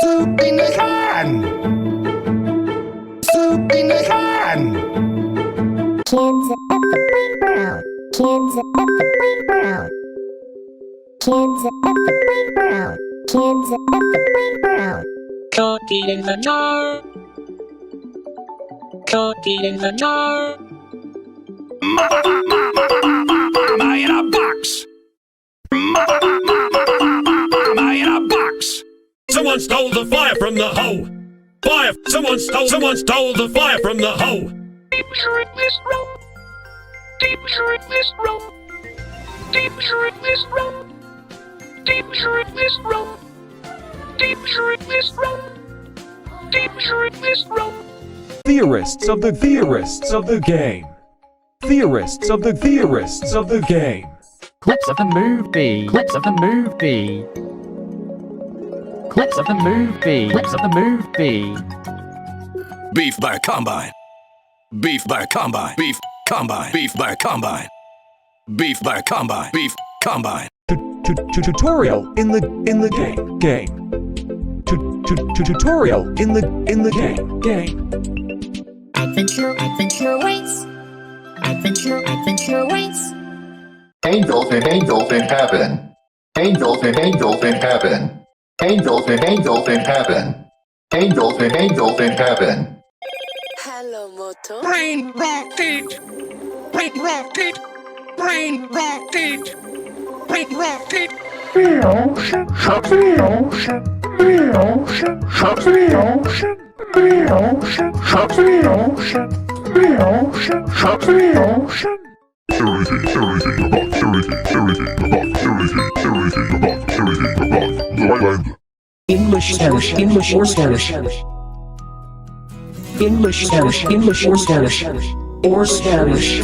Soup in a can! Soup in a can! Kids at the playground. Kids at the playground. Kids at the playground. Kids at the playground. Cookie in the jar. Cookie in the jar. Mama in a box! Mama in a box! Someone stole the fire from the hoe. Fire! Someone stole the fire from the hoe. Deep shrinkless rope. Deep shrinkless rope. Deep shrinkless rope. Deep shrinkless rope. Deep shrinkless rope. Deep shrinkless rope. Theorists of the game. Theorists of the game. Clips of the movie. Clips of the movie. Clips of the movie. Clips of the movie. Beef by a combine. Beef by a combine. Beef combine. Beef by a combine. Beef by a combine. Beef combine. Tutorial in the game. Tutorial in the game. Adventure waits. Adventure waits. Angels in heaven. Angels in heaven. Angels in heaven. Angels in heaven. Hello, Moto. Brain rotted! Brain rotted! Brain rotted! Brain rotted! The ocean, shut the ocean, the ocean, shut the ocean, the ocean, shut the ocean, the ocean, shut the ocean. Everything, your box, everything, your box, everything, your box, everything, your box. The right language. English, Spanish, English or Spanish. English, Spanish, English or Spanish. Or Spanish.